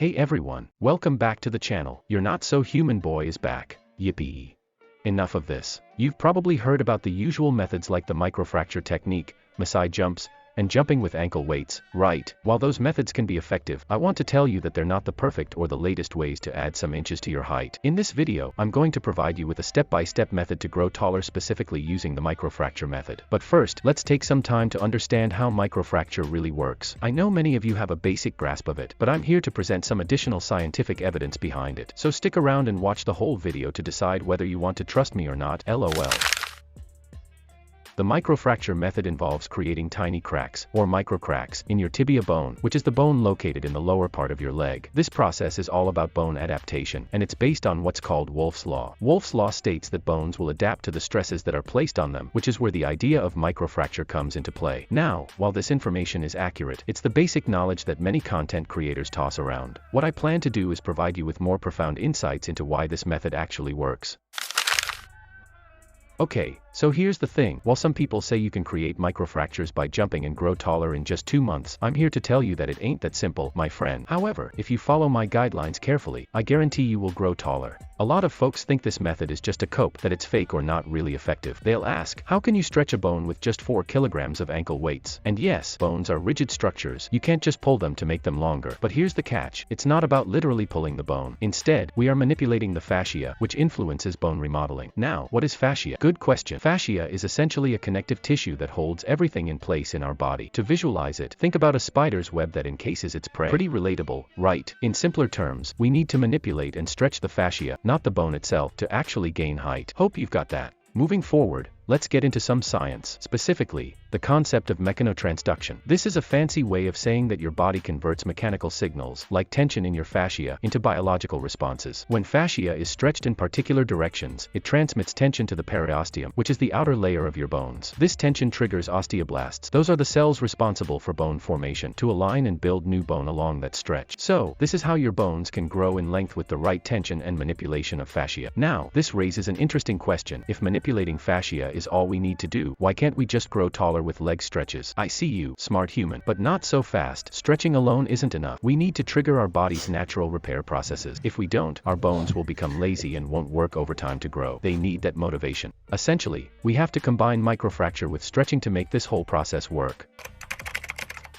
Hey everyone, welcome back to the channel. Your not so human boy is back. Yippee. Enough of this. You've probably heard about the usual methods like the microfracture technique, Maasai jumps, and jumping with ankle weights, right? While those methods can be effective, I want to tell you that they're not the perfect or the latest ways to add some inches to your height. In this video, I'm going to provide you with a step-by-step method to grow taller, specifically using the microfracture method. But first, let's take some time to understand how microfracture really works. I know many of you have a basic grasp of it, but I'm here to present some additional scientific evidence behind it. So stick around and watch the whole video to decide whether you want to trust me or not. LOL. The microfracture method involves creating tiny cracks, or microcracks, in your tibia bone, which is the bone located in the lower part of your leg. This process is all about bone adaptation, and it's based on what's called Wolff's Law. Wolff's Law states that bones will adapt to the stresses that are placed on them, which is where the idea of microfracture comes into play. Now, while this information is accurate, it's the basic knowledge that many content creators toss around. What I plan to do is provide you with more profound insights into why this method actually works. Okay, so here's the thing. While some people say you can create microfractures by jumping and grow taller in just 2 months, I'm here to tell you that it ain't that simple, my friend. However, if you follow my guidelines carefully, I guarantee you will grow taller. A lot of folks think this method is just a cope, that it's fake or not really effective. They'll ask, how can you stretch a bone with just 4 kilograms of ankle weights? And yes, bones are rigid structures. You can't just pull them to make them longer. But here's the catch. It's not about literally pulling the bone. Instead, we are manipulating the fascia, which influences bone remodeling. Now, what is fascia? Good question. Fascia is essentially a connective tissue that holds everything in place in our body. To visualize it, think about a spider's web that encases its prey. Pretty relatable, right? In simpler terms, we need to manipulate and stretch the fascia, not the bone itself, to actually gain height. Hope you've got that. Moving forward, let's get into some science. Specifically, the concept of mechanotransduction. This is a fancy way of saying that your body converts mechanical signals, like tension in your fascia, into biological responses. When fascia is stretched in particular directions, it transmits tension to the periosteum, which is the outer layer of your bones. This tension triggers osteoblasts. Those are the cells responsible for bone formation, to align and build new bone along that stretch. So, this is how your bones can grow in length with the right tension and manipulation of fascia. Now, this raises an interesting question. If manipulating fascia is all we need to do, why can't we just grow taller with leg stretches? I see you, smart human. But not so fast. Stretching alone isn't enough. We need to trigger our body's natural repair processes. If we don't, our bones will become lazy and won't work overtime to grow. They need that motivation. Essentially, we have to combine microfracture with stretching to make this whole process work.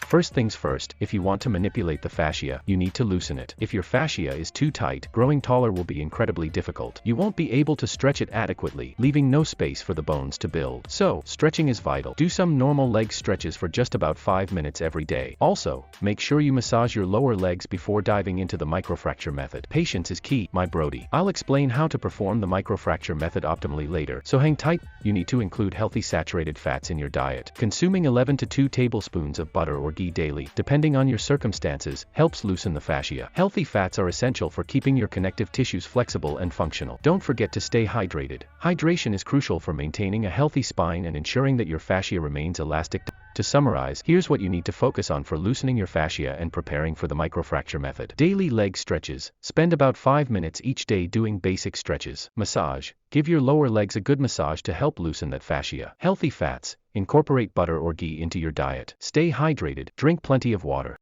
First things first, if you want to manipulate the fascia, you need to loosen it. If your fascia is too tight, growing taller will be incredibly difficult. You won't be able to stretch it adequately, leaving no space for the bones to build. So, stretching is vital. Do some normal leg stretches for just about 5 minutes every day. Also, make sure you massage your lower legs before diving into the microfracture method. Patience is key, my brody. I'll explain how to perform the microfracture method optimally later, so hang tight. You need to include healthy saturated fats in your diet. Consuming 11 to 2 tablespoons of butter or ghee daily, depending on your circumstances, helps loosen the fascia. Healthy fats are essential for keeping your connective tissues flexible and functional. Don't forget to stay hydrated. Hydration is crucial for maintaining a healthy spine and ensuring that your fascia remains elastic. To summarize, here's what you need to focus on for loosening your fascia and preparing for the microfracture method. Daily leg stretches. Spend about 5 minutes each day doing basic stretches. Massage. Give your lower legs a good massage to help loosen that fascia. Healthy fats. Incorporate butter or ghee into your diet. Stay hydrated. Drink plenty of water.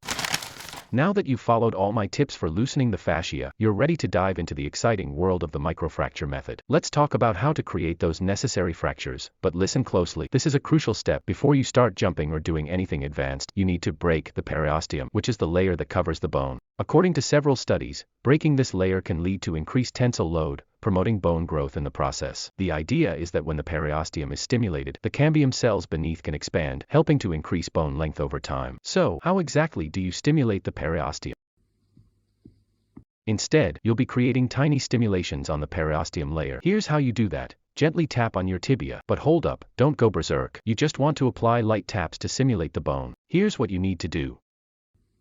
Now that you've followed all my tips for loosening the fascia, you're ready to dive into the exciting world of the microfracture method. Let's talk about how to create those necessary fractures, but listen closely. This is a crucial step. Before you start jumping or doing anything advanced, you need to break the periosteum, which is the layer that covers the bone. According to several studies, breaking this layer can lead to increased tensile load, promoting bone growth in the process. The idea is that when the periosteum is stimulated, the cambium cells beneath can expand, helping to increase bone length over time. So, how exactly do you stimulate the periosteum? Instead, you'll be creating tiny stimulations on the periosteum layer. Here's how you do that. Gently tap on your tibia. But hold up, don't go berserk. You just want to apply light taps to simulate the bone. Here's what you need to do.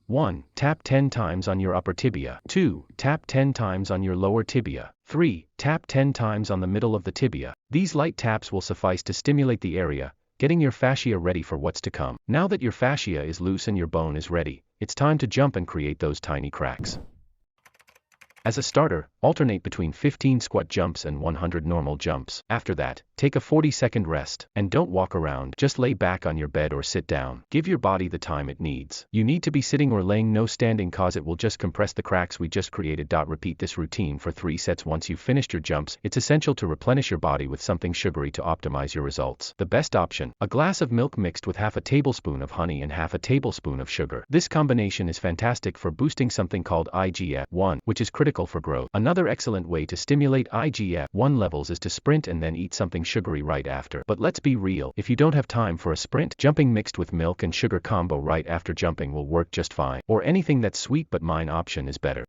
1. Tap 10 times on your upper tibia. 2. Tap 10 times on your lower tibia. 3. Tap 10 times on the middle of the tibia. These light taps will suffice to stimulate the area, getting your fascia ready for what's to come. Now that your fascia is loose and your bone is ready, it's time to jump and create those tiny cracks. As a starter, Alternate between 15 squat jumps and 100 normal jumps. After that, take a 40-second rest. And don't walk around, just lay back on your bed or sit down. Give your body the time it needs. You need to be sitting or laying, no standing, cause it will just compress the cracks we just created. Repeat this routine for 3 sets. Once you've finished your jumps, it's essential to replenish your body with something sugary to optimize your results. The best option: a glass of milk mixed with half a tablespoon of honey and half a tablespoon of sugar. This combination is fantastic for boosting something called IGF-1, which is critical for growth. Another excellent way to stimulate IGF-1 levels is to sprint and then eat something sugary right after. But let's be real, if you don't have time for a sprint, jumping mixed with milk and sugar combo right after jumping will work just fine. Or anything that's sweet, but mine option is better.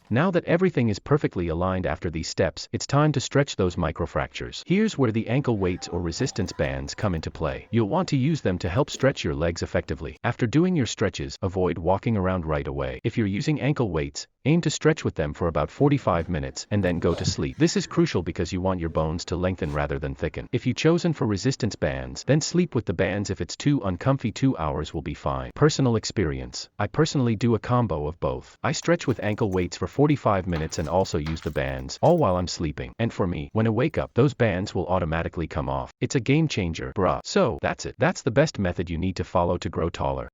Now that everything is perfectly aligned after these steps, it's time to stretch those microfractures. Here's where the ankle weights or resistance bands come into play. You'll want to use them to help stretch your legs effectively. After doing your stretches, avoid walking around right away. If you're using ankle weights, aim to stretch with them for about 45 minutes and then go to sleep. This is crucial because you want your bones to lengthen rather than thicken. If you've chosen for resistance bands, then sleep with the bands. If it's too uncomfy, 2 hours will be fine. Personal experience: I personally do a combo of both. I stretch with ankle weights for 45 minutes and also use the bands, all while I'm sleeping. And for me, when I wake up, those bands will automatically come off. It's a game changer, bruh. So, that's it. That's the best method you need to follow to grow taller.